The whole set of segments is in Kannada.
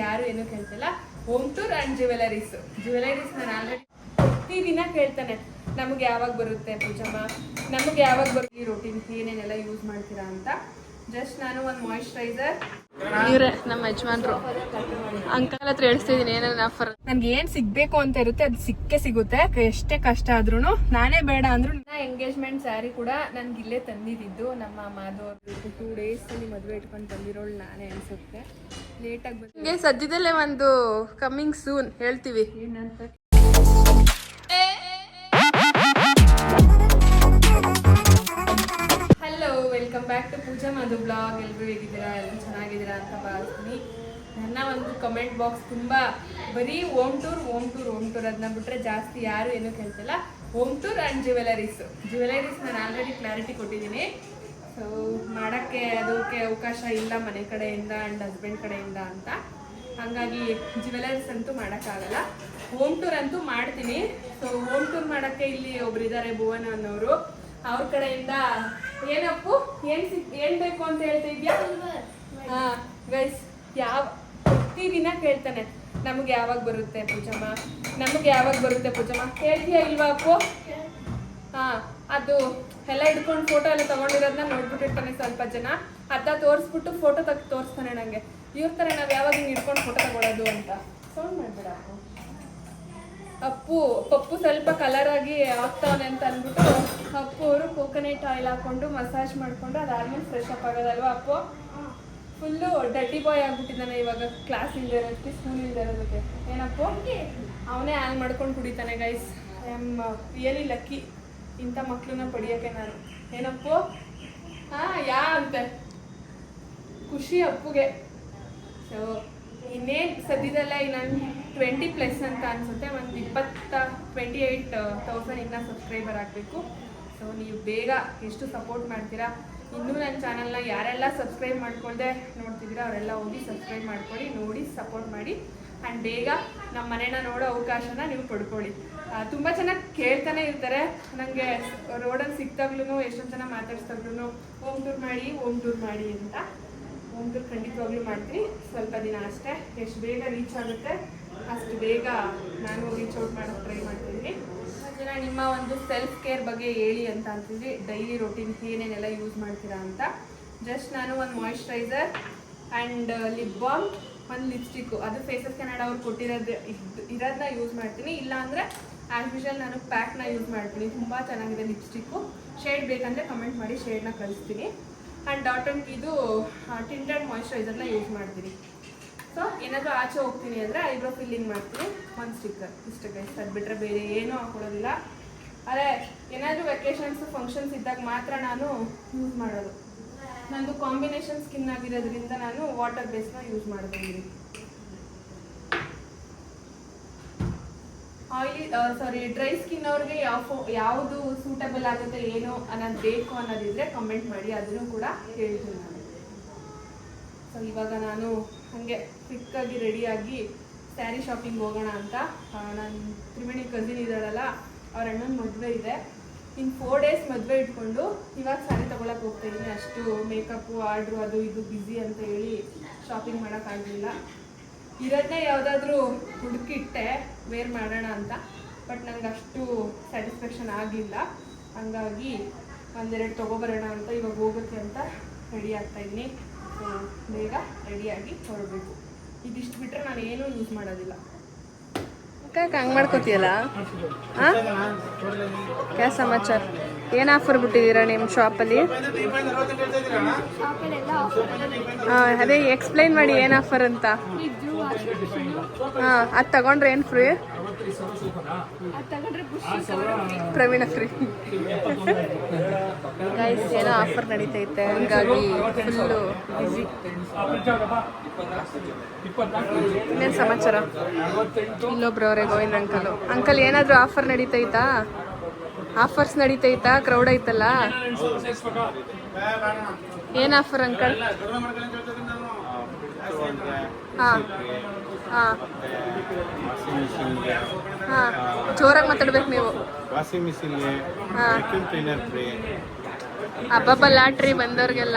ಯಾರು ಏನು ಕೇಳ್ತಿಲ್ಲ. ಹೋಮ್ ಟೂರ್ ಅಂಡ್ ಜ್ಯುವೆಲರೀಸ್ ನಾನು ಆಲ್ರೆಡಿ ಪ್ರತಿದಿನ ಕೇಳ್ತಾನೆ, ನಮಗೆ ಯಾವಾಗ ಬರುತ್ತೆ ಪೂಜಮ್ಮ, ನಮಗೆ ಯಾವಾಗ ಬರುತ್ತೆ ಈ ರೋಟೀನ್ ಏನೇನೆಲ್ಲ ಯೂಸ್ ಮಾಡ್ತೀರಾ ಅಂತ. ಜಸ್ಟ್ ನಾನು ಒಂದು ಮಾಯಿಶ್ಚರೈಸರ್, ಇವರೇ ನಮ್ಮ ಯಜಮಾನ್ರು ಅಂಕಲ್ ಹತ್ರ ಹೇಳ್ತಿದ್ದೀನಿ ಏನೇನು ಆಫರ್. ನನ್ಗೆ ಏನ್ ಸಿಗ್ಬೇಕು ಅಂತ ಇರುತ್ತೆ ಅದು ಸಿಕ್ಕೇ ಸಿಗುತ್ತೆ, ಎಷ್ಟೇ ಕಷ್ಟ ಆದ್ರೂ. ನಾನೇ ಬೇಡ ಅಂದ್ರು ಎಂಗೇಜ್ಮೆಂಟ್ ಸ್ಯಾರಿ ಕೂಡ ನನ್ಗೆ ಇಲ್ಲೇ ತಂದಿದ್ದು ನಮ್ಮ ಮಾಧವ್ 2 days ಅಲ್ಲಿ ಮದುವೆ ಇಟ್ಕೊಂಡು ಬಂದಿರೋಳು ನಾನೇ ಅನ್ಸುತ್ತೆ. ಲೇಟ್ ಆಗಿ ಬಂದಿಗೆ ಸದ್ಯದಲ್ಲೇ ಒಂದು ಕಮ್ಮಿಂಗ್ ಸೂನ್ ಹೇಳ್ತೀವಿ ಏನಂತ. Hello, welcome back to Pooja Madhav blog. ಎಲ್ಲರೂ ಹೇಗಿದ್ದೀರಾ? ಎಲ್ಲರೂ ಚೆನ್ನಾಗಿದ್ದೀರಾ ಅಂತ ಭಾವಿಸ್ತೀನಿ. ನನ್ನ ಒಂದು ಕಮೆಂಟ್ ಬಾಕ್ಸ್ ತುಂಬ ಬರೀ ಹೋಮ್ ಟೂರ್ ಅದನ್ನ ಬಿಟ್ಟರೆ ಜಾಸ್ತಿ ಯಾರು ಏನೂ ಕೇಳ್ತಿಲ್ಲ. ಹೋಮ್ ಟೂರ್ ಆ್ಯಂಡ್ ಜ್ಯುವೆಲರೀಸ್ ನಾನು ಆಲ್ರೆಡಿ ಕ್ಲಾರಿಟಿ ಕೊಟ್ಟಿದ್ದೀನಿ. ಸೊ ಮಾಡೋಕ್ಕೆ ಅದಕ್ಕೆ ಅವಕಾಶ ಇಲ್ಲ ಮನೆ ಕಡೆಯಿಂದ ಆ್ಯಂಡ್ ಹಸ್ಬೆಂಡ್ ಕಡೆಯಿಂದ ಅಂತ. ಹಾಗಾಗಿ ಜ್ಯುವೆಲರೀಸ್ ಅಂತೂ ಮಾಡೋಕ್ಕಾಗಲ್ಲ. ಹೋಮ್ ಟೂರ್ ಅಂತೂ ಮಾಡ್ತೀನಿ. ಸೊ ಹೋಮ್ ಟೂರ್ ಮಾಡೋಕ್ಕೆ ಇಲ್ಲಿ ಒಬ್ರಿದ್ದಾರೆ ಭುವನ ಅನ್ನೋರು, ಅವ್ರ ಕಡೆಯಿಂದ ಏನಪ್ಪು ಏನ್ ಬೇಕು ಅಂತ ಹೇಳ್ತಾ ಇದ್ಯಾ? ಹಾ ಗೈಸ್, ಪ್ರತಿದಿನ ಕೇಳ್ತಾನೆ, ನಮಗೆ ಯಾವಾಗ ಬರುತ್ತೆ ಪೂಜಮ್ಮ, ಕೇಳ್ತೀಯಾ ಇಲ್ವಾ ಅಪ್ಪು? ಹಾ, ಅದು ಎಲ್ಲ ಹಿಡ್ಕೊಂಡು ಫೋಟೋ ಎಲ್ಲ ತಗೊಂಡಿರೋದನ್ನ ನೋಡ್ಬಿಟ್ಟಿರ್ತಾನೆ ಸ್ವಲ್ಪ ಜನ. ಅದ ತೋರಿಸ್ಬಿಟ್ಟು ಫೋಟೋ ತೋರಿಸ್ತಾನೆ ನಂಗೆ. ಇವ್ರ ತರ ನಾವ್ ಯಾವಾಗ ಹಿಂಗ್ ಹಿಡ್ಕೊಂಡು ಫೋಟೋ ತಗೊಳ್ಳೋದು ಅಂತ. ಸೌಂಡ್ ಮಾಡ್ಬೇಡ ಪಪ್ಪು ಸ್ವಲ್ಪ ಕಲರ್ ಆಗಿ ಆಗ್ತಾವನೆ ಅಂತ ಅಂದ್ಬಿಟ್ಟು ಅಪ್ಪು ಅವರು ಕೋಕೋನಟ್ ಆಯಿಲ್ ಹಾಕೊಂಡು ಮಸಾಜ್ ಮಾಡ್ಕೊಂಡು ಅದಾದ್ಮೇಲೆ ಫ್ರೆಶ್ ಅಪ್ ಆಗೋದಲ್ವಾ ಅಪ್ಪು? ಫುಲ್ಲು ಡರ್ಟಿ ಬಾಯ್ ಆಗ್ಬಿಟ್ಟಿದ್ದಾನೆ ಇವಾಗ, ಕ್ಲಾಸ್ ಇಲ್ಲದೆ ಇರೋದಕ್ಕೆ, ಸ್ಕೂಲ್ ಇಲ್ಲದೆ ಇರೋದಕ್ಕೆ. ಏನಪ್ಪು ಅವನೇ ಹಾಲ್ ಮಾಡ್ಕೊಂಡು ಕುಡಿತಾನೆ. Guys, I am really lucky ಇಂಥ ಮಕ್ಳನ್ನ ಪಡಿಯೋಕ್ಕೆ ನಾನು. ಏನಪ್ಪು? ಯಾ ಅಂತೆ ಖುಷಿ ಅಪ್ಪುಗೆ. ಸೊ ಇನ್ನೇನು ಸದ್ಯದಲ್ಲೇ ನಾನು 20+ ಅಂತ ಅನಿಸುತ್ತೆ, ಒಂದು 28,000 ಇನ್ನೂ ಸಬ್ಸ್ಕ್ರೈಬರ್ ಆಗಬೇಕು. ಸೊ ನೀವು ಬೇಗ ಎಷ್ಟು ಸಪೋರ್ಟ್ ಮಾಡ್ತೀರಾ, ಇನ್ನೂ ನನ್ನ ಚಾನಲ್ನ ಯಾರೆಲ್ಲ ಸಬ್ಸ್ಕ್ರೈಬ್ ಮಾಡ್ಕೊಳ್ದೆ ನೋಡ್ತಿದ್ದೀರಾ ಅವರೆಲ್ಲ ಹೋಗಿ ಸಬ್ಸ್ಕ್ರೈಬ್ ಮಾಡ್ಕೊಳ್ಳಿ, ನೋಡಿ ಸಪೋರ್ಟ್ ಮಾಡಿ. ಆ್ಯಂಡ್ ಬೇಗ ನಮ್ಮ ಮನೇನ ನೋಡೋ ಅವಕಾಶನ ನೀವು ಪಡ್ಕೊಳ್ಳಿ. ತುಂಬ ಚೆನ್ನಾಗಿ ಕೇಳ್ತಾನೆ ಇರ್ತಾರೆ ನನಗೆ, ರೋಡಲ್ಲಿ ಸಿಕ್ತಾಗ್ಲೂ ಎಷ್ಟೊಂದು ಜನ ಮಾತಾಡ್ಸ್ದಾಗ್ಲೂ ಹೋಮ್ ಟೂರ್ ಮಾಡಿ ಅಂತ. ಹೋಮ್ ಟೂರ್ ಖಂಡಿತವಾಗ್ಲೂ ಮಾಡ್ತೀನಿ, ಸ್ವಲ್ಪ ದಿನ ಅಷ್ಟೇ. ಎಷ್ಟು ಬೇಗ ರೀಚ್ ಆಗುತ್ತೆ ಅಷ್ಟು ಬೇಗ ನಾನು ರೀಚ್ ಔಟ್ ಮಾಡೋಕ್ಕೆ ಟ್ರೈ ಮಾಡ್ತಿದ್ದೀನಿ. ಜನ ನಿಮ್ಮ ಒಂದು ಸೆಲ್ಫ್ ಕೇರ್ ಬಗ್ಗೆ ಹೇಳಿ ಅಂತ ಅಂತಿದ್ವಿ, ಡೈಲಿ ರೋಟೀನ್ ಏನೇನೆಲ್ಲ ಯೂಸ್ ಮಾಡ್ತೀರಾ ಅಂತ. ಜಸ್ಟ್ ನಾನು ಒಂದು ಮಾಯಿಶ್ಚರೈಸರ್ ಆ್ಯಂಡ್ ಲಿಪ್ ಬಾಮ್, ಒಂದು ಲಿಪ್ಸ್ಟಿಕ್ಕು, ಅದು ಫೇಸಸ್ ಕೆನಡಾ ಅವ್ರು ಇರೋದನ್ನ ಯೂಸ್ ಮಾಡ್ತೀನಿ. ಇಲ್ಲಾಂದರೆ ಆ್ಯಸ್ ಯೂಶುವಲ್ ನಾನು ಪ್ಯಾಕ್ನ ಯೂಸ್ ಮಾಡ್ತೀನಿ. ತುಂಬ ಚೆನ್ನಾಗಿದೆ ಲಿಪ್ಸ್ಟಿಕ್ಕು. ಶೇಡ್ ಬೇಕಂದರೆ ಕಮೆಂಟ್ ಮಾಡಿ, ಶೇಡ್ನ ಕಳಿಸ್ತೀನಿ. ಆ್ಯಂಡ್ ಡಾಟ್ ಇದು ಟಿಂಟೆಡ್ ಮಾಯಿಶ್ಚರೈಸರ್ನ ಯೂಸ್ ಮಾಡ್ತೀನಿ. ಸೊ ಏನಾದರೂ ಆಚೆ ಹೋಗ್ತೀನಿ ಅಂದರೆ ಐಬ್ರೋ ಫಿಲ್ಲಿಂಗ್ ಮಾಡ್ತೀನಿ, ಒಂದು ಸ್ಟಿಕ್ಕರ್, ಇಷ್ಟು ಗೈಸ್. ಅದು ಬಿಟ್ಟರೆ ಬೇರೆ ಏನೂ ಹಾಕೊಳ್ಳೋದಿಲ್ಲ. ಅದೇ ಏನಾದರೂ ವೆಕೇಷನ್ಸ್ ಫಂಕ್ಷನ್ಸ್ ಇದ್ದಾಗ ಮಾತ್ರ ನಾನು ಯೂಸ್ ಮಾಡೋದು. ನಂದು ಕಾಂಬಿನೇಷನ್ ಸ್ಕಿನ್ ಆಗಿರೋದ್ರಿಂದ ನಾನು ವಾಟರ್ ಬೇಸ್ನ ಯೂಸ್ ಮಾಡ್ತೀನಿ. ಡ್ರೈ ಸ್ಕಿನ್ ಅವ್ರಿಗೆ ಯಾವುದು ಸೂಟಬಲ್ ಆಗುತ್ತೆ ಏನು ಅನ್ನೋದು ಬೇಕು ಅನ್ನೋದಿದ್ರೆ ಕಮೆಂಟ್ ಮಾಡಿ, ಅದನ್ನು ಕೂಡ ಹೇಳ್ತೀನಿ ನಾನು. ಸೊ ಇವಾಗ ನಾನು ಹಾಗೆ ಕ್ವಿಕ್ಕಾಗಿ ರೆಡಿಯಾಗಿ ಸ್ಯಾರಿ ಶಾಪಿಂಗ್ ಹೋಗೋಣ ಅಂತ. ನನ್ನ ತ್ರಿವೇಣಿ ಕಸಿನ್ ಇದ್ದಾಳಲ್ಲ, ಅವ್ರ ಅಣ್ಣನ ಮದುವೆ ಇದೆ. ಇನ್ನು 4 days ಮದುವೆ ಇಟ್ಕೊಂಡು ಇವಾಗ ಸ್ಯಾರಿ ತೊಗೊಳಕ್ಕೆ ಹೋಗ್ತಾಯಿದ್ದೀನಿ. ಅಷ್ಟು ಮೇಕಪ್ಪು ಆರ್ಡ್ರು ಅದು ಇದು ಬ್ಯುಸಿ ಅಂತ ಹೇಳಿ ಶಾಪಿಂಗ್ ಮಾಡೋಕ್ಕಾಗಲಿಲ್ಲ. ಇರೋದನ್ನೇ ಯಾವುದಾದ್ರೂ ಹುಡುಕಿಟ್ಟೆ ವೇರ್ ಮಾಡೋಣ ಅಂತ, ಬಟ್ ನನಗೆ ಅಷ್ಟು ಸ್ಯಾಟಿಸ್ಫ್ಯಾಕ್ಷನ್ ಆಗಿಲ್ಲ. ಹಂಗಾಗಿ ಒಂದೆರಡು ತೊಗೊಬರೋಣ ಅಂತ ಇವಾಗ ಹೋಗುತ್ತೆ ಅಂತ ರೆಡಿ ಆಗ್ತಾಯಿದ್ದೀನಿ. ಸೊ ಬೇಗ ರೆಡಿಯಾಗಿ ಹೊರಡಬೇಕು. ಇದಿಷ್ಟು ಬಿಟ್ಟರೆ ನಾನು ಏನೂ ಯೂಸ್ ಮಾಡೋದಿಲ್ಲ. ಹಂಗೆ ಮಾಡ್ಕೋತೀಯಲ್ಲ? ಕ್ಯಾ ಸಮಾಚಾರ? ಏನು ಆಫರ್ ಬಿಟ್ಟಿದ್ದೀರಾ ನಿಮ್ಮ ಶಾಪಲ್ಲಿ? ಅದೇ ಎಕ್ಸ್ಪ್ಲೈನ್ ಮಾಡಿ ಏನು ಆಫರ್ ಅಂತ. ಅದು ತಗೊಂಡ್ರೆ ಏನು ಫ್ರೀ? ಪ್ರವೀಣ ಫ್ರೀ. ಗೈಸ್, ಏನೋ ಆಫರ್ ನಡೀತೈತೆ, ಹಂಗಾಗಿ ಫುಲ್ಲು ಬಿಸಿ. ಇನ್ನೇನು ಸಮಾಚಾರ? ಇಲ್ಲೊಬ್ರವ್ರೆ ಗೋವಿಂದ್ ಅಂಕಲ್ ಏನಾದರೂ ಆಫರ್ ನಡೀತೈತಾ? ಆಫರ್ಸ್ ನಡೀತೈತಾ? ಕ್ರೌಡ್ ಐತಲ್ಲ, ಏನು ಆಫರ್ ಅಂಕಲ್? ಹಾಂ ಹಾಂ ಹಾಂ, ಜೋರಾಗಿ ಮಾತಾಡ್ಬೇಕು ನೀವು. ವಾಷಿಂಗ್ ಮಿಷಿನ್ಗೆ, ಕ್ಲೀನರ್ ಫ್ರೀ. ಹಬ್ಬ ಲಾಟ್ರಿ ಬಂದವ್ರಿಗೆಲ್ಲ.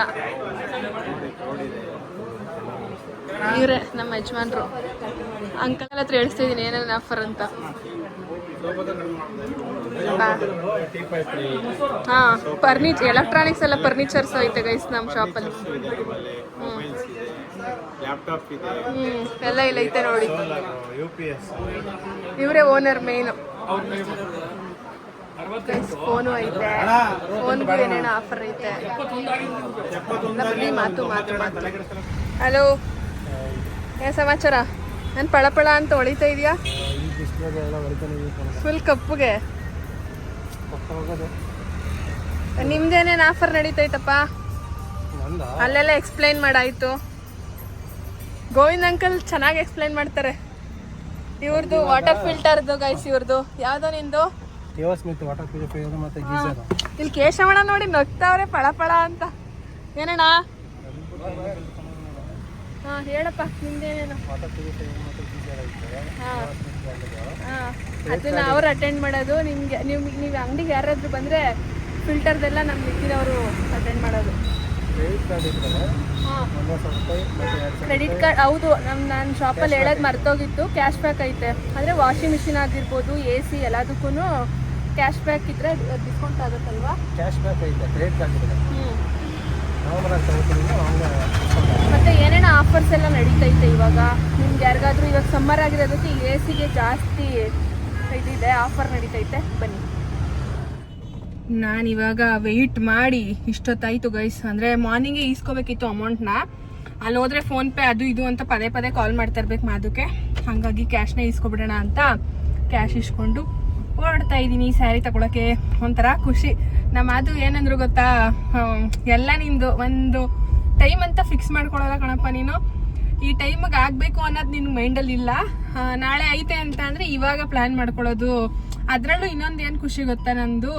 ಇವರೇ ನಮ್ಮ ಯಜಮಾನ್ರು. ಅಂಕಲ್ ಹತ್ರ ಹೇಳ್ತಿದ್ದೀನಿ ಏನೇನು ಆಫರ್ ಅಂತ. ಹಾಂ, ಎಲೆಕ್ಟ್ರಾನಿಕ್ಸ್ ಎಲ್ಲ ಫರ್ನಿಚರ್ಸ್ ಐತೆ ಗೈಸ್ ನಮ್ಮ ಶಾಪಲ್ಲಿ. ಎಲ್ಲ ಇಲ್ಲ ಐತೆ ನೋಡಿ. ಇವರೇ ಓನರ್ ಮೇನು. ಫೋನು ಐತೆ, ಫೋನ್ಗೂ ಏನೇನೋ ಆಫರ್ ಐತೆ. ಮಾತು ಮಾತು ಮಾತು. ಹಲೋ, ಏನು ಸಮಾಚಾರ? ನಾನು ಪಳಪಳ ಅಂತ ಹೊಳಿತಾ ಇದೆಯಾ? ಫುಲ್ ಕಪ್ಪುಗೆ. ನಿಮ್ದೇನೇನು ಆಫರ್ ನಡೀತೈತಪ್ಪ? ಅಲ್ಲೆಲ್ಲ ಎಕ್ಸ್ಪ್ಲೈನ್ ಮಾಡಾಯ್ತು. ಗೋವಿಂದ್ ಅಂಕಲ್ ಚೆನ್ನಾಗಿ ಎಕ್ಸ್ಪ್ಲೈನ್ ಮಾಡ್ತಾರೆ. ಇವ್ರದ್ದು ವಾಟರ್ ಫಿಲ್ಟರ್ದು ಗೈಸ್. ಇವ್ರದ್ದು ಯಾವ್ದೋ ನಿಂದು? ಇಲ್ಲಿ ಕೇಶವಣ ನೋಡಿ ನಗ್ತಾವ್ರೆ ಪಳಪಳ ಅಂತ. ಏನಣ್ಣ? ಹಾ ಹೇಳಪ್ಪ, ನಿಮ್ದೇನೇನು? ಅದನ್ನ ಅವ್ರು ಅಟೆಂಡ್ ಮಾಡೋದು. ನಿಮ್ಗೆ ನೀವು ಅಂಗಡಿಗೆ ಯಾರಾದ್ರೂ ಬಂದ್ರೆ ಫಿಲ್ಟರ್ದೆಲ್ಲ ನಮ್ಮ ಮಿಕ್ಕಿದವರು ಅಟೆಂಡ್ ಮಾಡೋದು. ಕ್ರೆಡಿಟ್ ಕಾರ್ಡ್ ಹೌದು. ನಾನು ಶಾಪಲ್ಲಿ ಹೇಳೋದು ಮರ್ತೋಗಿತ್ತು. ಕ್ಯಾಶ್ ಬ್ಯಾಕ್ ಐತೆ. ಅಂದರೆ ವಾಷಿಂಗ್ ಮಿಷಿನ್ ಆಗಿರ್ಬೋದು, AC ಎಲ್ಲದಕ್ಕೂ ಕ್ಯಾಶ್ ಬ್ಯಾಕ್ ಇದ್ರೆ ಡಿಸ್ಕೌಂಟ್ ಆಗುತ್ತಲ್ವಾ? ಕ್ಯಾಶ್ ಬ್ಯಾಕ್ ಐತೆ, ಕ್ರೆಡಿಟ್ ಕಾರ್ಡ್ ಇದೆ. ಮತ್ತೆ ಏನೇನೋ ಆಫರ್ಸ್ ಎಲ್ಲ ನಡೀತೈತೆ ಇವಾಗ. ನಿಮ್ಗೆ ಯಾರಿಗಾದ್ರೂ ಇವಾಗ ಸಮ್ಮರ್ ಆಗಿರೋದಕ್ಕೆ AC ಜಾಸ್ತಿ ಇದಿದೆ, ಆಫರ್ ನಡೀತೈತೆ. ಬನ್ನಿ. ನಾನಿವಾಗ ವೆಯ್ಟ್ ಮಾಡಿ ಇಷ್ಟೊತ್ತಾಯಿತು ಗೈಸ್. ಅಂದರೆ ಮಾರ್ನಿಂಗೇ ಈಸ್ಕೋಬೇಕಿತ್ತು ಅಮೌಂಟ್ನ. ಅಲ್ಲಿ ಹೋದ್ರೆ ಫೋನ್ಪೇ ಅದು ಇದು ಅಂತ ಪದೇ ಪದೇ ಕಾಲ್ ಮಾಡ್ತಾ ಇರ್ಬೇಕು ಮಾದುಕ್ಕೆ. ಹಾಗಾಗಿ ಕ್ಯಾಶ್ನೇ ಈಸ್ಕೊಬಿಡೋಣ ಅಂತ ಕ್ಯಾಶ್ ಇಸ್ಕೊಂಡು ಓಡ್ತಾ ಇದ್ದೀನಿ ಸ್ಯಾರಿ ತಗೊಳಕ್ಕೆ. ಒಂಥರ ಖುಷಿ. ನಮ್ಮ ಅದು ಏನಂದ್ರು ಗೊತ್ತಾ, ಎಲ್ಲ ನಿಂದು ಒಂದು ಟೈಮ್ ಅಂತ ಫಿಕ್ಸ್ ಮಾಡ್ಕೊಳ್ಳೋಲ್ಲ ಕಣಪ್ಪ ನೀನು. ಈ ಟೈಮಿಗೆ ಆಗಬೇಕು ಅನ್ನೋದು ನಿನ್ನ ಮೈಂಡಲ್ಲಿ ಇಲ್ಲ. ನಾಳೆ ಐತೆ ಅಂತ ಅಂದರೆ ಇವಾಗ ಪ್ಲ್ಯಾನ್ ಮಾಡ್ಕೊಳ್ಳೋದು. ಅದರಲ್ಲೂ ಇನ್ನೊಂದು ಏನು ಖುಷಿ ಗೊತ್ತಾ, ನಂದು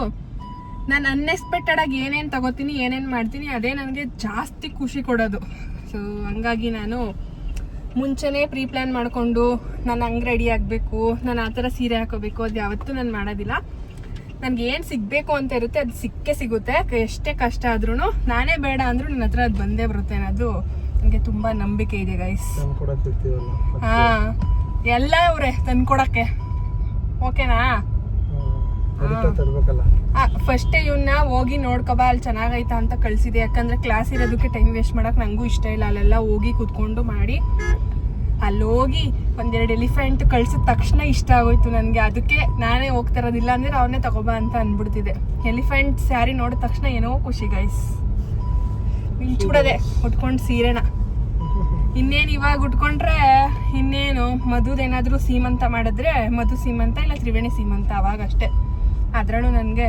ನಾನು ಅನ್ಎಕ್ಸ್ಪೆಕ್ಟೆಡ್ ಆಗಿ ಏನೇನು ತಗೋತೀನಿ, ಏನೇನು ಮಾಡ್ತೀನಿ, ಅದೇ ನನಗೆ ಜಾಸ್ತಿ ಖುಷಿ ಕೊಡೋದು. ಸೊ ಹಂಗಾಗಿ ನಾನು ಮುಂಚೆನೇ ಪ್ರೀ ಪ್ಲ್ಯಾನ್ ಮಾಡಿಕೊಂಡು ನಾನು ಹಂಗೆ ರೆಡಿ ಆಗಬೇಕು, ನಾನು ಆ ಥರ ಸೀರೆ ಹಾಕೋಬೇಕು, ಅದು ಯಾವತ್ತೂ ನಾನು ಮಾಡೋದಿಲ್ಲ. ನನಗೆ ಏನು ಸಿಗಬೇಕು ಅಂತ ಇರುತ್ತೆ ಅದು ಸಿಕ್ಕೇ ಸಿಗುತ್ತೆ. ಎಷ್ಟೇ ಕಷ್ಟ ಆದ್ರೂ, ನಾನೇ ಬೇಡ ಅಂದರೂ ನನ್ನ ಹತ್ರ ಅದು ಬಂದೇ ಬರುತ್ತೆ ಅನ್ನೋದು ನನಗೆ ತುಂಬ ನಂಬಿಕೆ ಇದೆ ಗೈಸ್. ಹಾಂ, ಎಲ್ಲ ಅವರೇ ತಂದ್ಕೊಡಕ್ಕೆ. ಓಕೆನಾ? ಫಸ್ಟೇ ಇವನ್ನ ಹೋಗಿ ನೋಡ್ಕೊಬಾ, ಅಲ್ಲಿ ಚೆನ್ನಾಗೈತಾ ಅಂತ ಕಳ್ಸಿದೆ. ಯಾಕಂದ್ರೆ ಕ್ಲಾಸ್ ಇರೋದಕ್ಕೆ ಟೈಮ್ ವೇಸ್ಟ್ ಮಾಡಕ್ ನಂಗೂ ಇಷ್ಟ ಇಲ್ಲ. ಅಲ್ಲೆಲ್ಲ ಹೋಗಿ ಕುತ್ಕೊಂಡು ಮಾಡಿ, ಅಲ್ಲಿ ಹೋಗಿ ಒಂದೆರಡು ಎಲಿಫೆಂಟ್ ಕಳ್ಸಿದ ತಕ್ಷಣ ಇಷ್ಟ ಆಗೋಯ್ತು ನನಗೆ. ಅದಕ್ಕೆ ನಾನೇ ಹೋಗ್ತಾ ಇರೋದಿಲ್ಲ ಅಂದ್ರೆ ಅವನ್ನೇ ತಗೋಬಾ ಅಂತ ಅನ್ಬಿಡ್ತಿದೆ. ಎಲಿಫೆಂಟ್ ಸ್ಯಾರಿ ನೋಡಿದ ತಕ್ಷಣ ಏನೋ ಖುಷಿ ಗೈಸ್. ಮಿಂಚ್ಬಿಡೋದೆ ಉಟ್ಕೊಂಡು ಸೀರೆನ. ಇನ್ನೇನು ಇವಾಗ ಉಟ್ಕೊಂಡ್ರೆ ಇನ್ನೇನು ಮದುದೇನಾದ್ರೂ ಸೀಮಂತ ಮಾಡಿದ್ರೆ ಮಧು ಸೀಮಂತ ಇಲ್ಲ ತ್ರಿವೇಣಿ ಸೀಮಂತ, ಅವಾಗಷ್ಟೇ. ಅದರಲ್ಲೂ ನನಗೆ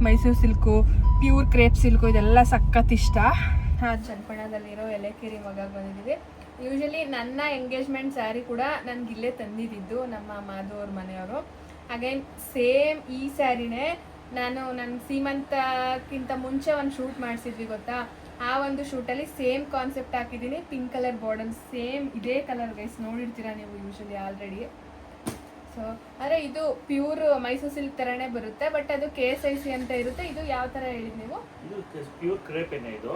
Mysuru silk, pure crepe silk ಇದೆಲ್ಲ ಸಖತ್ ಇಷ್ಟ. ಚನ್ನಪಣ್ಣದಲ್ಲಿರೋ ಎಲೆಕೆರೆ ಮಗಾಗ ಬಂದಿದ್ದೀವಿ. ಯೂಶಲಿ ನನ್ನ ಎಂಗೇಜ್ಮೆಂಟ್ ಸ್ಯಾರಿ ಕೂಡ ನನಗೆ ಇಲ್ಲೇ ತಂದಿದ್ದು ನಮ್ಮ ಮಾಧು ಅವ್ರ ಮನೆಯವರು. ಅಗೈನ್ ಸೇಮ್ ಈ ಸ್ಯಾರಿನೇ ನಾನು ನನ್ನ ಸೀಮಂತಕ್ಕಿಂತ ಮುಂಚೆ ಒಂದು ಶೂಟ್ ಮಾಡಿಸಿದ್ವಿ ಗೊತ್ತಾ. ಆ ಒಂದು ಶೂಟಲ್ಲಿ ಸೇಮ್ ಕಾನ್ಸೆಪ್ಟ್ ಹಾಕಿದ್ದೀನಿ. ಪಿಂಕ್ ಕಲರ್ ಬಾರ್ಡರ್, ಸೇಮ್ ಇದೇ ಕಲರ್ ಗೈಸ್, ನೋಡಿರ್ತೀರಾ ನೀವು ಯೂಶಲಿ ಆಲ್ರೆಡಿ. ಸೊ ಅಂದರೆ ಇದು ಪ್ಯೂರ್ ಮೈಸೂರು ಸಿಲ್ಕ್ ಥರನೇ ಬರುತ್ತೆ, ಬಟ್ ಅದು KSIC ಅಂತ ಇರುತ್ತೆ. ಇದು ಯಾವ ಥರ ಹೇಳಿದ್ ನೀವು? ಇದು ಪ್ಯೂರ್ ಕ್ರೇಪ್ ಏನೇ ಇದು,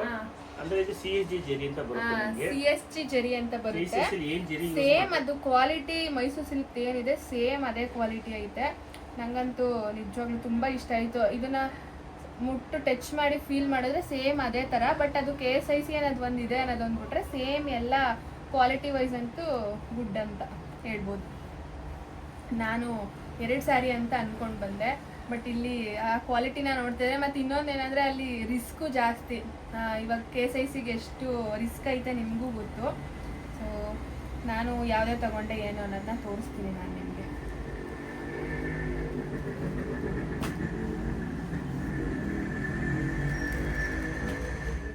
ಅಂದ್ರೆ ಇದು CSG ಜೆರಿ ಅಂತ ಬರುತ್ತೆ. CSG ಜೆರಿ ಅಂತ ಬರುತ್ತೆ. ಸೇಮ್ ಅದು ಕ್ವಾಲಿಟಿ ಮೈಸೂರು ಸಿಲ್ಕ್ ಏನಿದೆ ಸೇಮ್ ಅದೇ ಕ್ವಾಲಿಟಿ ಐತೆ. ನಂಗಂತೂ ನಿಜವಾಗ್ಲೂ ತುಂಬಾ ಇಷ್ಟ ಆಯ್ತು. ಇದನ್ನ ಮುಟ್ಟು ಟಚ್ ಮಾಡಿ ಫೀಲ್ ಮಾಡಿದ್ರೆ ಸೇಮ್ ಅದೇ ತರ, ಬಟ್ ಅದು KSIC ಅನ್ನೋದು ಒಂದಿದೆ ಅನ್ನೋದೊಂದು ಬಿಟ್ರೆ ಸೇಮ್ ಎಲ್ಲ ಕ್ವಾಲಿಟಿ ವೈಸ್ ಅಂತೂ ಗುಡ್ ಅಂತ ಹೇಳ್ಬೋದು. ನಾನು 2 ಸ್ಯಾರಿ ಅಂತ ಅನ್ಕೊಂಡು ಬಂದೆ, ಬಟ್ ಇಲ್ಲಿ ಆ ಕ್ವಾಲಿಟಿನ ನೋಡ್ತಿದ್ದೆ. ಮತ್ತು ಇನ್ನೊಂದು ಏನಂದರೆ ಅಲ್ಲಿ ರಿಸ್ಕು ಜಾಸ್ತಿ. ಇವಾಗ KSICಗೆ ಎಷ್ಟು ರಿಸ್ಕ್ ಐತೆ ನಿಮಗೂ ಗೊತ್ತು. ಸೊ ನಾನು ಯಾವುದೇ ತಗೊಂಡೆ ಏನು ಅನ್ನೋದನ್ನ ತೋರಿಸ್ತೀನಿ ನಾನು ನಿಮಗೆ.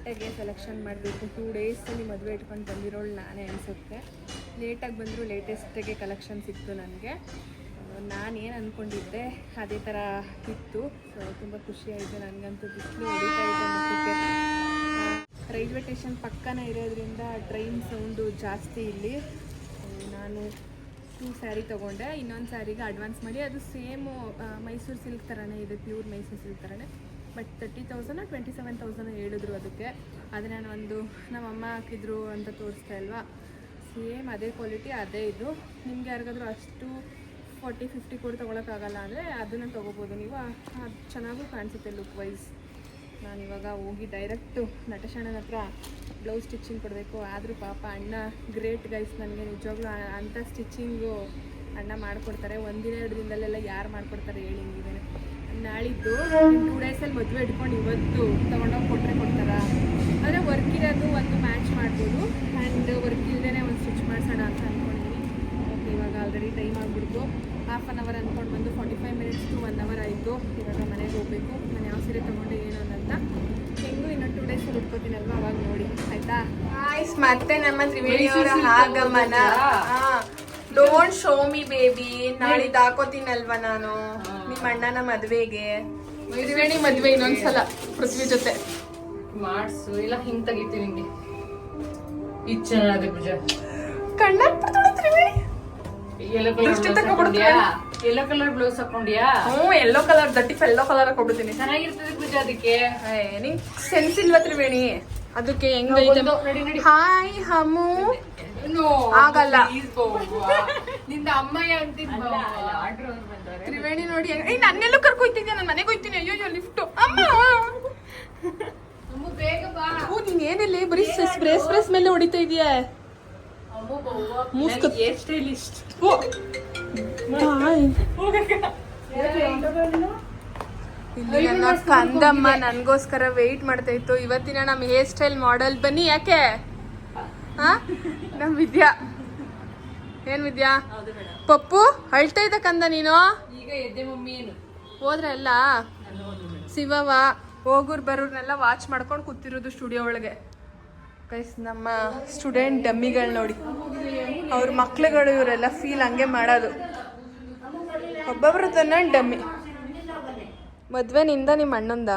ಲೇಟಾಗೆ ಸೆಲೆಕ್ಷನ್ ಮಾಡಬೇಕು. 2 ಡೇಸಲ್ಲಿ ಮದುವೆ ಇಟ್ಕೊಂಡು ಬಂದಿರೋಳು ನಾನೇ ಅನಿಸುತ್ತೆ. ಲೇಟಾಗಿ ಬಂದರೂ ಲೇಟೆಸ್ಟಾಗೆ ಕಲೆಕ್ಷನ್ ಸಿಕ್ತು ನನಗೆ. ನಾನೇನು ಅಂದ್ಕೊಂಡಿದ್ದೆ ಅದೇ ಥರ ಇತ್ತು. ಸೊ ತುಂಬ ಖುಷಿಯಾಯಿತು ನನಗಂತೂ. ಬಿಸಿಲು ಹೊಡಿತಾ ಇದೆ ಮುಖಕ್ಕೆ. ರೈಲ್ವೆ ಸ್ಟೇಷನ್ ಪಕ್ಕನೇ ಇರೋದ್ರಿಂದ ಟ್ರೈನ್ ಸೌಂಡು ಜಾಸ್ತಿ ಇಲ್ಲಿ. ನಾನು 2 ಸ್ಯಾರಿ ತೊಗೊಂಡೆ. ಇನ್ನೊಂದು ಸ್ಯಾರಿಗೆ ಅಡ್ವಾನ್ಸ್ ಮಾಡಿ, ಅದು ಸೇಮು ಮೈಸೂರು ಸಿಲ್ಕ್ ಥರನೇ ಇದೆ, ಪ್ಯೂರ್ ಮೈಸೂರು ಸಿಲ್ಕ್ ಥರನೇ. ಬಟ್ 30,000 27,000 ಹೇಳಿದ್ರು ಅದಕ್ಕೆ. ಆದರೆ ನಾನು ಒಂದು ನಮ್ಮಮ್ಮ ಹಾಕಿದ್ರು ಅಂತ ತೋರಿಸ್ತಾ ಇಲ್ವಾ. ಸೇಮ್ ಅದೇ ಕ್ವಾಲಿಟಿ ಅದೇ ಇದು. ನಿಮ್ಗೆ ಯಾರಿಗಾದ್ರೂ ಅಷ್ಟು 40-50 ಕೊಟ್ಟು ತೊಗೊಳಕ್ಕಾಗಲ್ಲ ಅಂದರೆ ಅದನ್ನು ತೊಗೋಬೋದು ನೀವು. ಅದು ಚೆನ್ನಾಗೂ ಕಾಣಿಸುತ್ತೆ ಲುಕ್ ವೈಸ್. ನಾನಿವಾಗ ಹೋಗಿ ಡೈರೆಕ್ಟು ನಟಶಣ್ಣನ ಹತ್ರ ಬ್ಲೌಸ್ ಸ್ಟಿಚಿಂಗ್ ಕೊಡಬೇಕು. ಆದರೂ ಪಾಪ ಅಣ್ಣ ಗ್ರೇಟ್ ಗೈಸ್, ನನಗೆ ನಿಜವಾಗ್ಲೂ ಅಂಥ ಸ್ಟಿಚಿಂಗು ಅಣ್ಣ ಮಾಡಿಕೊಡ್ತಾರೆ. ಒಂದಿನ 2 ದಿನದಲ್ಲೆಲ್ಲ ಯಾರು ಮಾಡಿಕೊಡ್ತಾರೆ ಹೇಳಿ ನೀವೇ. ನಾಳಿದ್ದು 2 ಡೇಸಲ್ಲಿ ಮದುವೆ ಇಟ್ಕೊಂಡು ಇವತ್ತು ತೊಗೊಂಡೋಗಿ ಕೊಟ್ಟರೆ ಕೊಡ್ತಾರಾ? ಆದರೆ ವರ್ಕ್ ಇರೋದು ಒಂದು ಮ್ಯಾಚ್ ಮಾಡ್ಬೋದು, ಆ್ಯಂಡ್ ವರ್ಕ್ ಇಲ್ಲದೇ ಒಂದು ಸ್ಟಿಚ್ ಮಾಡಿಸೋಣ ಅಂತ ಅಂದ್ಕೊಂಡಿದ್ದೀನಿ. ಓಕೆ, ಇವಾಗ ಆಲ್ರೆಡಿ ಟೈಮ್ ಆಗಿಬಿಡ್ತು. ಹಾಫ್ ಆನ್ ಅವರ್ ಅಂದ್ಕೊಂಡು ಬಂದು 45 ಮಿನಿಟ್ಸ್ ಟು 1 ಅವರ್ ಆಯಿತು. ಇವಾಗ ಮನೆಗೆ ಹೋಗಬೇಕು. ನಾನು ಯಾವ ಸೀರೆ ತೊಗೊಂಡೆ ಏನು ಅಂತ ಹೆಂಗೂ ಇನ್ನೂ 2 ಡೇಸಲ್ಲಿ ಉಟ್ಕೋತೀನಲ್ವ, ಅವಾಗ ನೋಡಿ ಆಯಿತಾ. ಆಯ್ಸ್ ಮತ್ತೆ ನಮ್ಮ ತ್ರಿವೇಣಿಯವರ ಆಗಮನ. Don't show me baby. ನಾಳಿದ್ದು ಹಾಕೋತೀನಲ್ವ ನಾನು ನಿಮ್ಮ ಅಣ್ಣನ ಮದುವೆಗೆ. ತ್ರಿವೇಣಿ ಮದುವೆ ಇನ್ನೊಂದ್ಸಲ ಪೃಥ್ವಿ ಜೊತೆ ಮಾಡ್ಸು, ಇಲ್ಲ ಹಿಂಗ್ ತೆಗಿತೀನಿ ನಿಂಗೆ. ಇದು ಚೆನ್ನಾಗಿದೆ ಪೂಜ. ಕಣ್ಣಾಗ್ಬಿಡ್ತಾಳೆ ತ್ರಿವೇಣಿ. ಯೆಲ್ಲೋ ಕಲರ್ ಬ್ಲೌಸ್ ಹಾಕೊಂಡಿಯಾ? ಎಲ್ಲೋ ಕಲರ್ ದಟ್ಟಿ ಎಲ್ಲೋ ಕಲರ್ ಹಾಕೊಬಿಡ್ತೀನಿ. ಚೆನ್ನಾಗಿರ್ತದೆ ಪೂಜಾ. ಅದಕ್ಕೆ ನಿಂಗ್ ಸೆನ್ಸ್ ಇಲ್ವಾ ತ್ರಿವೇಣಿ? ಅದಕ್ಕೆ ಹೆಂಗೈತೆ? ಹಾಯ್ ಹಮ್ಮು ಆಗಲ್ಲ. ನಿಂದ ಅಮ್ಮಯ್ಯ ಅಂತಿದ್ದ ತ್ರಿವೇಣಿ ನೋಡಿ ನನ್ನೆಲ್ಲೂ ಕರ್ಕೊಯ್ತಿದ್ಯಾ? ನಾನು ಮನೆಗೆ ಹೋಯ್ತೀನಿ. ಅಯ್ಯೋ ಲಿಫ್ಟು ಅಮ್ಮ. ಬೇಗ ಬಾ. ನೀನ್ ಏನಿಲ್ಲ ಬರೀ ಸ್ಪ್ರೇಸ್ ಮೇಲೆ ಹೊಡಿತಾ ಇದೀಯ. ಇಲ್ಲಿ ನನ್ನ ಕಂದಮ್ಮ ನನ್ಗೋಸ್ಕರ ವೆಯ್ಟ್ ಮಾಡ್ತಾ ಇತ್ತು. ಇವತ್ತಿನ ನಮ್ಮ ಹೇರ್ ಸ್ಟೈಲ್ ಮಾಡೆಲ್ ಬನ್ನಿ. ಯಾಕೆ ನಮ್ ವಿದ್ಯಾ. ಏನ್ ವಿದ್ಯಾ? ಪಪ್ಪು ಅಳ್ತಾ ಇದ್ದ ಕಂದ ನೀನು. ಈಗ ಎದ್ದೆ ಮಮ್ಮಿ. ಏನು ಹೋದ್ರ ಎಲ್ಲ ಶಿವವ ಹೋಗೋರು ಬರೋರ್ನೆಲ್ಲ ವಾಚ್ ಮಾಡ್ಕೊಂಡು ಕೂತಿರೋದು ಸ್ಟುಡಿಯೋ ಒಳಗೆ. ಗೈಸ್, ನಮ್ಮ ಸ್ಟೂಡೆಂಟ್ ಡಮ್ಮಿಗಳು ನೋಡಿ, ಅವ್ರ ಮಕ್ಳುಗಳು ಇವರೆಲ್ಲ ಫೀಲ್ ಹಂಗೆ ಮಾಡೋದು. ಒಬ್ಬೊಬ್ರು ತನ್ನ ಡಮ್ಮಿ. ಮದ್ವೆನಿಂದ ನಿಮ್ಮ ಅಣ್ಣಂದ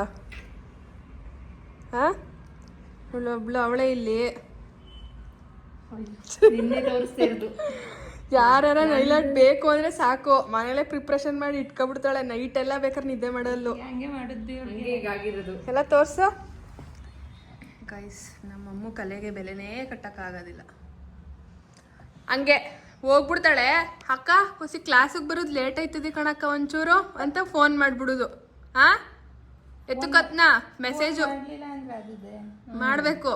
ಒಬ್ಳು ಅವಳೇ ಇಲ್ಲಿ. ಯಾರ ನೈಲಾಟ್ ಬೇಕು ಅಂದ್ರೆ ಸಾಕು, ಮನೇಲೆ ಪ್ರಿಪ್ರೇಷನ್ ಮಾಡಿ ಇಟ್ಕೊಬಿಡ್ತಾಳೆ. ನೈಟ್ ಎಲ್ಲ ಬೇಕಾದ್ರೆ ನಿದ್ದೆ ಮಾಡಲ್ಲು. ಎಲ್ಲ ತೋರ್ಸು ಗೈಸ್. ನಮ್ಮಮ್ಮ ಕಲೆಗೆ ಬೆಲೆನೇ ಕಟ್ಟಕ್ಕಾಗೋದಿಲ್ಲ. ಹಂಗೆ ಹೋಗ್ಬಿಡ್ತಾಳೆ. ಅಕ್ಕ ಹೊಸಿ ಕ್ಲಾಸಿಗೆ ಬರೋದು ಲೇಟ್ ಆಯ್ತದೆ ಕಣಕ್ಕ ಒಂಚೂರು ಅಂತ ಫೋನ್ ಮಾಡ್ಬಿಡುದು. ಎತ್ತುಕತ್ನ ಮೆಸೇಜು ಮಾಡ್ಬೇಕು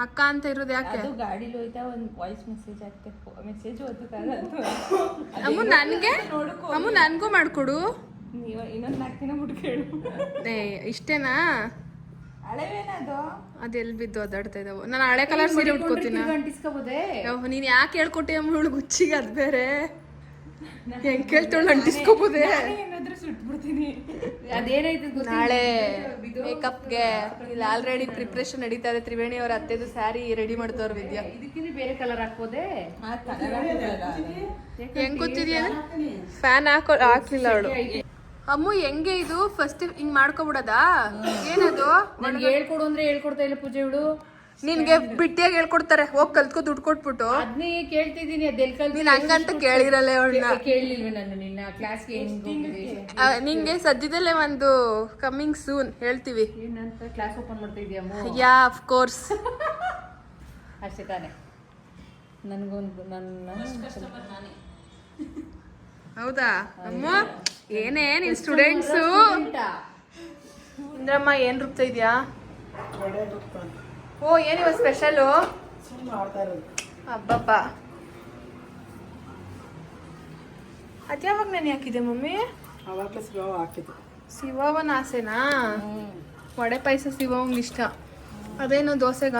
ಅಕ್ಕ ಅಂತ ಇರೋದು. ಯಾಕೆ ಗಾಡಿಲಿ ಹೋಯ್ತಾ ಒಂದು ವಾಯ್ಸ್ ಮೆಸೇಜ್ ಆಗ್ತದೆ. ಮೆಸೇಜ್ ಅಮ್ಮ ನನ್ಗೂ ಮಾಡ್ಕೊಡು. ಇನ್ನೊಂದು 4 ದಿನ ಮುಟ್ಕೇಳು. ಇಷ್ಟೇನಾ? ಅದೆಲ್ ಬಿದ್ದು ಅದಾಡ್ತಾ ಇದಾವ. ನಾನು ಹಳೆ ಕಲರ್ ಸೀರೆ ಉಟ್ಕೋತೀನಿ. ನೀನ್ ಯಾಕೆ ಹೇಳ್ಕೊಟ್ಟೆ ಅಮ್ಮ ಗುಚ್ಚಿಗೆ? ಅದ್ ಬೇರೆ ಹೆಂಗ್ ಕೇಳ್ತೇಳು ಅಂಟಿಸ್ಕೋಬೋದೇ? ನಾಳೆ ಮೇಕಪ್ಗೆ ಇಲ್ಲಿ ಆಲ್ರೆಡಿ ಪ್ರಿಪ್ರೇಷನ್ ನಡೀತಾ ಇದೆ. ತ್ರಿವೇಣಿ ಅವ್ರ ಅತ್ತೆದು ಸ್ಯಾರಿ ರೆಡಿ ಮಾಡ್ತವ್ರ ವಿದ್ಯಾ. ಇದಕ್ಕಿಂತ ಬೇರೆ ಕಲರ್ ಹಾಕೋದೆ. ಹೆಂಗ್ ಗೊತ್ತಿದ್ಯಾ? ಫ್ಯಾನ್ ಹಾಕ್ಲಿಲ್ಲ ಅವಳು. ಅಮ್ಮು ಹೆಂಗೆ ಇದು ಫಸ್ಟ್ ಹಿಂಗ್ ಮಾಡ್ಕೊಬಿಡದಾ? ಏನದು? ನನ್ಗೆ ಹೇಳ್ಕೊಡು ಅಂದ್ರೆ ಹೇಳ್ಕೊಡ್ತಾ ಇಲ್ಲ ಪೂಜೆ. ಇವಳು ನಿನ್ಗೆ ಬಿಟ್ಟಿಯಾಗಿ ಹೇಳ್ಕೊಡ್ತಾರೆ. ಹೋಗ್ ಕಲ್ತ್ಕೊ ದುಡ್ಡು ಕೊಟ್ಬಿಟ್ಟು. ಅದನ್ನೇ ಕೇಳ್ತಿದ್ದೀನಿ. ಅದೆಲ್ ಕಲ್ತು ನೀನ್ ಹಂಗಂತ ಕೇಳಿರಲ್ಲ ಅವಳನ್ನ. ಕೇಳಲಿಲ್ವ ನಾನು ನಿನ್ನ ಕ್ಲಾಸ್ಗೆ? ನಿಂಗೆ ಸದ್ಯದಲ್ಲೇ ಒಂದು ಕಮ್ಮಿಂಗ್ ಸೂನ್ ಹೇಳ್ತೀವಿ. ಏನಂತ ಕ್ಲಾಸ್ ಓಪನ್ ಮಾಡ್ತಾ ಇದೀಯಮ್ಮ? Yeah of course. ಅಷ್ಟೇ ತಾನೆ. ನನಗೊಂದು ಹೌದಾ ಅಮ್ಮ? ಏನೇ ನಿನ್ ಸ್ಟೂಡೆಂಟ್ಸು? ಇಂದ್ರಮ್ಮ ಏನ್ ರುಬ್ತಾ ಇದ್ಯಾ? ಓ ಏನಿವ ಸ್ಪೆಷಲು? ಹಬ್ಬಬ್ಬ. ಅದ್ಯಾವಾಗ ನಾನು ಹಾಕಿದೆ ಮಮ್ಮಿ? ಶಿವವನ ಆಸೆನಾ? ವಡೆ ಪಾಯಸ ಶಿವವಂಗ್ ಇಷ್ಟ. ಅದೇನು ದೋಸೆಗ?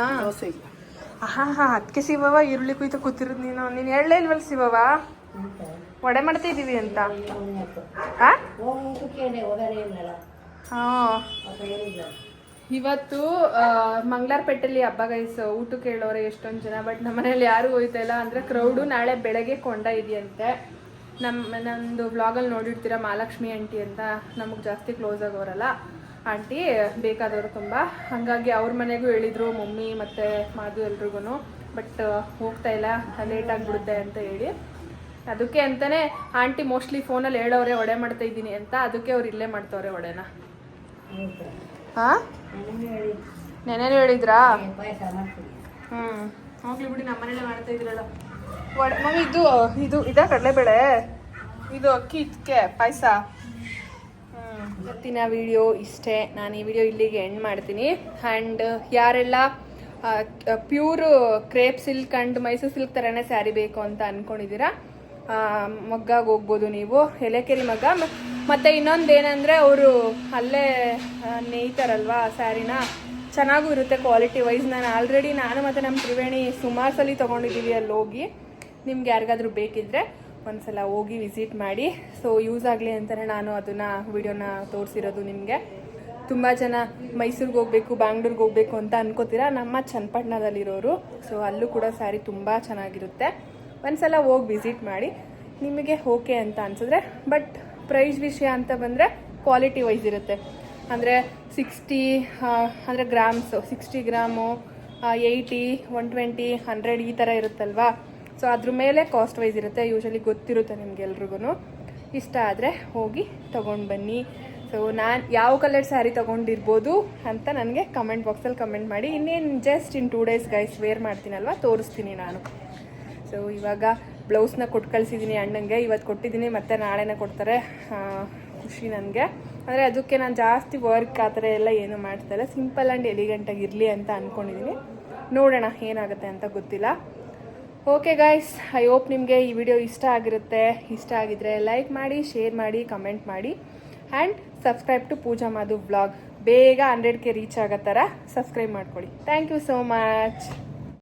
ಅದಕ್ಕೆ ಶಿವವ ಈರುಳ್ಳಿ ಕುಯ್ತ ಕೂತಿರೋದು. ನೀನು ಹೇಳಲೇ ಇಲ್ವಲ್ಲ ಶಿವವ ವಡೆ ಮಾಡ್ತಾ ಇದೀವಿ ಅಂತ. ಇವತ್ತು ಮಂಗ್ಲಾರ್ಪೇಟೆಯಲ್ಲಿ ಹಬ್ಬ ಗೈಸ್. ಊಟಕ್ಕೆ ಹೇಳೋರೆ ಎಷ್ಟೊಂದು ಜನ. ಬಟ್ ನಮ್ಮ ಮನೇಲಿ ಯಾರು ಹೋಯ್ತಾ ಇಲ್ಲ ಅಂದರೆ ಕ್ರೌಡು. ನಾಳೆ ಬೆಳಗ್ಗೆ ಕೊಂಡ ಇದೆಯಂತೆ. ನಮ್ಮದು ವ್ಲಾಗಲ್ಲಿ ನೋಡಿರ್ತೀರ ಮಹಾಲಕ್ಷ್ಮಿ ಆಂಟಿ ಅಂತ. ನಮಗೆ ಜಾಸ್ತಿ ಕ್ಲೋಸ್ ಆಗೋರಲ್ಲ ಆಂಟಿ, ಬೇಕಾದವರು ತುಂಬ. ಹಾಗಾಗಿ ಅವ್ರ ಮನೆಗೂ ಹೇಳಿದರು ಮಮ್ಮಿ ಮತ್ತು ಮಾಧು ಎಲ್ರಿಗೂ. ಬಟ್ ಹೋಗ್ತಾ ಇಲ್ಲ, ಲೇಟ್ ಆಗಿಬಿಡುತ್ತೆ ಅಂತ ಹೇಳಿ. ಅದಕ್ಕೆ ಅಂತಲೇ ಆಂಟಿ ಮೋಸ್ಟ್ಲಿ ಫೋನಲ್ಲಿ ಹೇಳೋರೆ ವಡೆ ಮಾಡ್ತಾ ಇದ್ದೀನಿ ಅಂತ. ಅದಕ್ಕೆ ಅವ್ರು ಇಲ್ಲೇ ಮಾಡ್ತವ್ರೆ ವಡೆನ. ಹಾಂ ನೆನೇನು ಹೇಳಿದ್ರಾ? ಹೋಗ್ಲಿ ಬಿಡಿ, ನಮ್ಮ ಮನೇಲೆ ಮಾಡ್ತಾ ಇದ್ರಲ್ಲ ವಡೆ. ಮಮ್ಮಿ ಇದು ಇದಾ ಕಡಲೆಬೇಳೆ, ಇದು ಅಕ್ಕಿ ಇದಕ್ಕೆ ಪಾಯಸ. ಇವತ್ತಿನ ವಿಡಿಯೋ ಇಷ್ಟೇ. ನಾನು ಈ ವಿಡಿಯೋ ಇಲ್ಲಿಗೆ ಎಂಡ್ ಮಾಡ್ತೀನಿ. ಆ್ಯಂಡ್ ಯಾರೆಲ್ಲ pure crepe silk and Mysuru silk ಥರನೇ ಸ್ಯಾರಿ ಬೇಕು ಅಂತ ಅಂದ್ಕೊಂಡಿದ್ದೀರಾ, ಮಗ್ಗಾಗ ಹೋಗ್ಬೋದು ನೀವು, ಎಲೆಕೆರಿ ಮಗ್ಗ. ಮತ್ತು ಇನ್ನೊಂದು ಏನಂದರೆ ಅವರು ಅಲ್ಲೇ ನೇಯ್ತಾರಲ್ವಾ ಸ್ಯಾರಿನ, ಚೆನ್ನಾಗೂ ಇರುತ್ತೆ ಕ್ವಾಲಿಟಿ ವೈಸ್. ನಾನು ಮತ್ತು ನಮ್ಮ ತ್ರಿವೇಣಿ ಸುಮಾರು ಸಲ ತೊಗೊಂಡಿದ್ದೀವಿ ಅಲ್ಲಿ ಹೋಗಿ. ನಿಮ್ಗೆ ಯಾರಿಗಾದ್ರೂ ಬೇಕಿದ್ದರೆ ಒಂದ್ಸಲ ಹೋಗಿ ವಿಸಿಟ್ ಮಾಡಿ. ಸೊ ಯೂಸ್ ಆಗಲಿ ಅಂತಲೇ ನಾನು ಅದನ್ನು ವಿಡಿಯೋನ ತೋರಿಸಿರೋದು ನಿಮಗೆ. ತುಂಬ ಜನ ಮೈಸೂರಿಗೆ ಹೋಗಬೇಕು, ಬ್ಯಾಂಗ್ಳೂರಿಗೆ ಹೋಗಬೇಕು ಅಂತ ಅನ್ಕೋತೀರಾ. ನಮ್ಮ ಚನ್ನಪಟ್ಟಣದಲ್ಲಿರೋರು, ಸೊ ಅಲ್ಲೂ ಕೂಡ ಸ್ಯಾರಿ ತುಂಬ ಚೆನ್ನಾಗಿರುತ್ತೆ. ಒಂದ್ಸಲ ಹೋಗಿ ವಿಸಿಟ್ ಮಾಡಿ, ನಿಮಗೆ ಓಕೆ ಅಂತ ಅನಿಸಿದ್ರೆ. ಬಟ್ ಪ್ರೈಸ್ ವಿಷಯ ಅಂತ ಬಂದರೆ ಕ್ವಾಲಿಟಿ ವೈಸ್ ಇರುತ್ತೆ. ಅಂದರೆ 60 ಅಂದರೆ ಗ್ರಾಮ್ಸು, 60 ಗ್ರಾಮು, 80, 120, 100 ಈ ಥರ ಇರುತ್ತಲ್ವಾ. ಸೊ ಅದ್ರ ಮೇಲೆ ಕಾಸ್ಟ್ ವೈಸ್ ಇರುತ್ತೆ. ಯೂಶಲಿ ಗೊತ್ತಿರುತ್ತೆ ನಿಮ್ಗೆಲ್ರಿಗೂ. ಇಷ್ಟ ಆದರೆ ಹೋಗಿ ತೊಗೊಂಡು ಬನ್ನಿ. ಸೊ ನಾನು ಯಾವ ಕಲರ್ ಸ್ಯಾರಿ ತೊಗೊಂಡಿರ್ಬೋದು ಅಂತ ನನಗೆ ಕಮೆಂಟ್ ಬಾಕ್ಸಲ್ಲಿ ಕಮೆಂಟ್ ಮಾಡಿ. ಇನ್ನೇನು just in 2 days guys wear ಮಾಡ್ತೀನಲ್ವ, ತೋರಿಸ್ತೀನಿ ನಾನು. ಸೊ ಇವಾಗ ಬ್ಲೌಸ್ನ ಕೊಟ್ಟು ಕಳಿಸಿದ್ದೀನಿ ಅಣ್ಣಂಗೆ. ಇವತ್ತು ಕೊಟ್ಟಿದ್ದೀನಿ, ಮತ್ತು ನಾಳೆನೇ ಕೊಡ್ತಾರೆ. ಖುಷಿ ನನಗೆ. ಅಂದರೆ ಅದಕ್ಕೆ ನಾನು ಜಾಸ್ತಿ ವರ್ಕ್ ಆ ಥರ ಎಲ್ಲ ಏನೂ ಮಾಡ್ತಾಯಿಲ್ಲ, ಸಿಂಪಲ್ ಆ್ಯಂಡ್ ಎಲಿಗೆಂಟಾಗಿ ಇರಲಿ ಅಂತ ಅಂದ್ಕೊಂಡಿದ್ದೀನಿ. ನೋಡೋಣ ಏನಾಗುತ್ತೆ ಅಂತ ಗೊತ್ತಿಲ್ಲ. ಓಕೆ ಗೈಸ್, ಐ ಹೋಪ್ ನಿಮಗೆ ಈ ವಿಡಿಯೋ ಇಷ್ಟ ಆಗಿರುತ್ತೆ. ಇಷ್ಟ ಆಗಿದ್ರೆ ಲೈಕ್ ಮಾಡಿ, ಶೇರ್ ಮಾಡಿ, ಕಮೆಂಟ್ ಮಾಡಿ. And subscribe to Pooja Madhu vlog. ಬೇಗ 100K ರೀಚ್ ಆಗೋ ಥರ ಸಬ್ಸ್ಕ್ರೈಬ್ ಮಾಡ್ಕೊಳ್ಳಿ. Thank you so much.